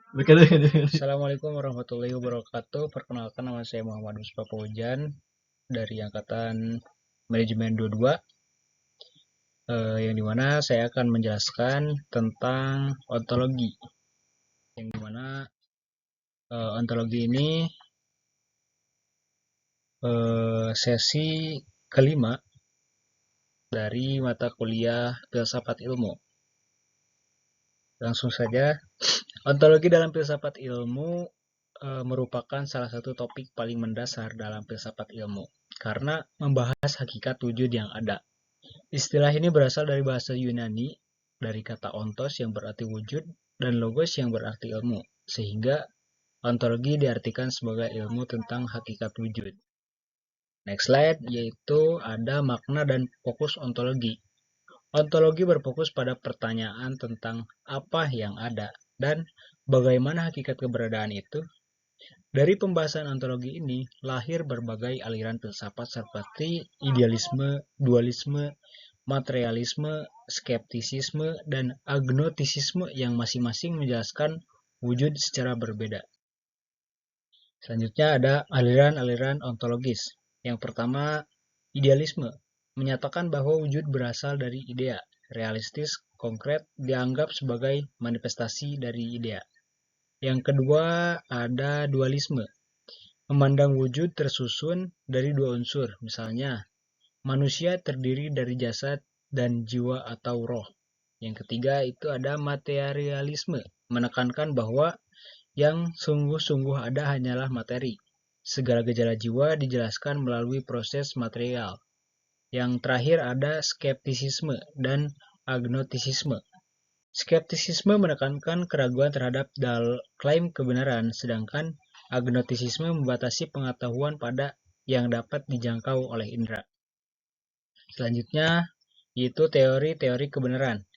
Assalamualaikum warahmatullahi wabarakatuh. Perkenalkan, nama saya Muhammad Mustafa Fauzan dari angkatan manajemen 22, yang dimana saya akan menjelaskan tentang ontologi. Yang dimana ontologi ini sesi kelima dari mata kuliah filsafat ilmu. Langsung saja, ontologi dalam filsafat ilmu merupakan salah satu topik paling mendasar dalam filsafat ilmu karena membahas hakikat wujud yang ada. Istilah ini berasal dari bahasa Yunani, dari kata ontos yang berarti wujud dan logos yang berarti ilmu, sehingga ontologi diartikan sebagai ilmu tentang hakikat wujud. Next slide, yaitu ada makna dan fokus ontologi. Ontologi berfokus pada pertanyaan tentang apa yang ada dan bagaimana hakikat keberadaan itu. Dari pembahasan ontologi ini, lahir berbagai aliran filsafat seperti idealisme, dualisme, materialisme, skeptisisme, dan agnostisisme yang masing-masing menjelaskan wujud secara berbeda. Selanjutnya ada aliran-aliran ontologis. Yang pertama, idealisme, menyatakan bahwa wujud berasal dari idea, realistis, konkret, dianggap sebagai manifestasi dari idea. Yang kedua, ada dualisme, memandang wujud tersusun dari dua unsur, misalnya manusia terdiri dari jasad dan jiwa atau roh. Yang ketiga itu ada materialisme, menekankan bahwa yang sungguh-sungguh ada hanyalah materi. Segala gejala jiwa dijelaskan melalui proses material. Yang terakhir ada skeptisisme dan agnostisisme. Skeptisisme menekankan keraguan terhadap klaim kebenaran, sedangkan agnostisisme membatasi pengetahuan pada yang dapat dijangkau oleh indera. Selanjutnya, yaitu teori-teori kebenaran.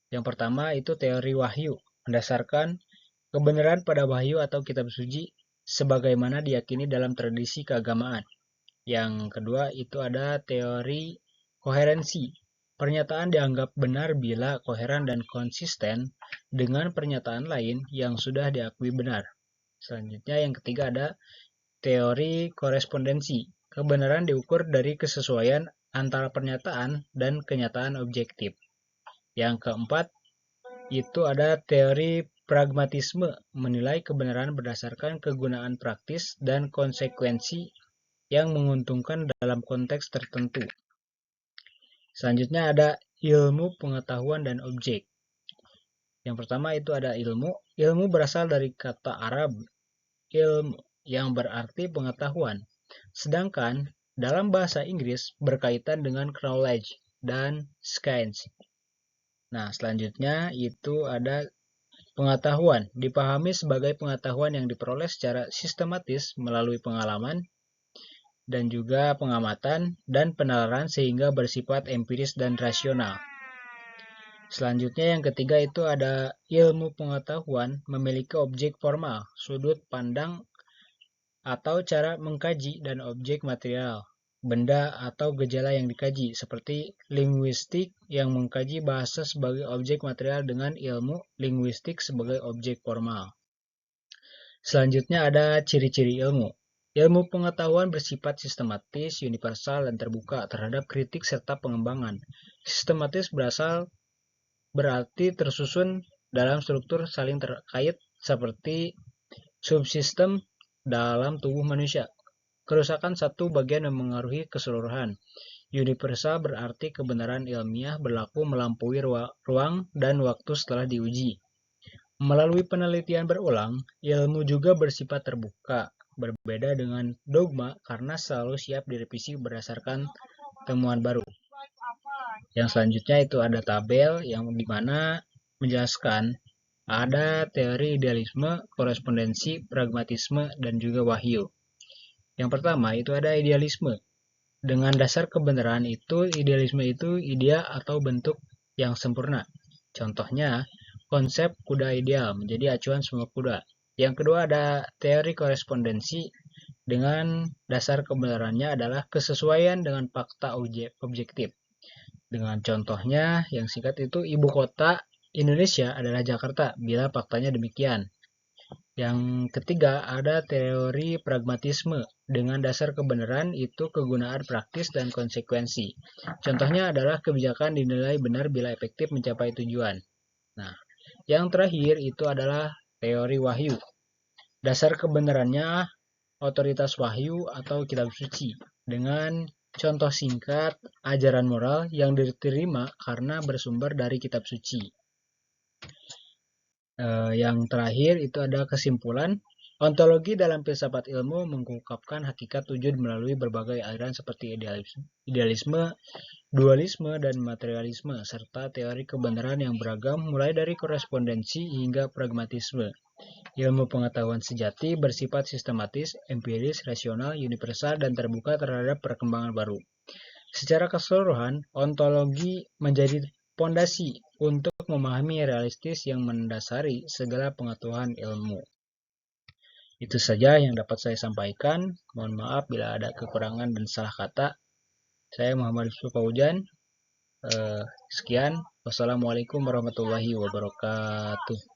Yang pertama itu teori wahyu, mendasarkan kebenaran pada wahyu atau kitab suci sebagaimana diyakini dalam tradisi keagamaan. Yang kedua itu ada teori koherensi. Pernyataan dianggap benar bila koheren dan konsisten dengan pernyataan lain yang sudah diakui benar. Selanjutnya yang ketiga ada teori korespondensi. Kebenaran diukur dari kesesuaian antara pernyataan dan kenyataan objektif. Yang keempat itu ada teori pragmatisme, menilai kebenaran berdasarkan kegunaan praktis dan konsekuensi yang menguntungkan dalam konteks tertentu. Selanjutnya ada ilmu pengetahuan dan objek. Yang pertama itu ada ilmu. Ilmu berasal dari kata Arab ilmu yang berarti pengetahuan. Sedangkan dalam bahasa Inggris berkaitan dengan knowledge dan science. Nah, selanjutnya itu ada pengetahuan. Dipahami sebagai pengetahuan yang diperoleh secara sistematis melalui pengalaman, dan juga pengamatan dan penalaran sehingga bersifat empiris dan rasional. Selanjutnya yang ketiga itu ada ilmu pengetahuan memiliki objek formal, sudut pandang atau cara mengkaji dan objek material, benda atau gejala yang dikaji, seperti linguistik yang mengkaji bahasa sebagai objek material dengan ilmu linguistik sebagai objek formal. Selanjutnya ada ciri-ciri ilmu. Ilmu pengetahuan bersifat sistematis, universal, dan terbuka terhadap kritik serta pengembangan. Sistematis berarti tersusun dalam struktur saling terkait seperti subsistem dalam tubuh manusia. Kerusakan satu bagian memengaruhi keseluruhan. Universal berarti kebenaran ilmiah berlaku melampaui ruang dan waktu setelah diuji. Melalui penelitian berulang, ilmu juga bersifat terbuka, berbeda dengan dogma karena selalu siap direvisi berdasarkan temuan baru. Yang selanjutnya itu ada tabel yang dimana menjelaskan ada teori idealisme, korespondensi, pragmatisme, dan juga wahyu. Yang pertama itu ada idealisme. Dengan dasar kebenaran itu, idealisme itu ide atau bentuk yang sempurna. Contohnya, konsep kuda ideal menjadi acuan semua kuda. Yang kedua ada teori korespondensi. Dengan dasar kebenarannya adalah kesesuaian dengan fakta objektif. Dengan contohnya yang singkat itu ibu kota Indonesia adalah Jakarta bila faktanya demikian. Yang ketiga, ada teori pragmatisme. Dengan dasar kebenaran itu kegunaan praktis dan konsekuensi. Contohnya adalah kebijakan dinilai benar bila efektif mencapai tujuan. Nah, yang terakhir itu adalah teori wahyu. Dasar kebenarannya otoritas wahyu atau kitab suci. Dengan contoh singkat, ajaran moral yang diterima karena bersumber dari kitab suci. Yang terakhir itu ada kesimpulan. Ontologi dalam filsafat ilmu mengungkapkan hakikat wujud melalui berbagai aliran seperti idealisme, dualisme, dan materialisme, serta teori kebenaran yang beragam mulai dari korespondensi hingga pragmatisme. Ilmu pengetahuan sejati bersifat sistematis, empiris, rasional, universal, dan terbuka terhadap perkembangan baru. Secara keseluruhan, ontologi menjadi pondasi untuk memahami realistis yang mendasari segala pengetahuan ilmu. Itu saja yang dapat saya sampaikan. Mohon maaf bila ada kekurangan dan salah kata. Saya Muhammad Yusuf Paujan. Sekian. Wassalamualaikum warahmatullahi wabarakatuh.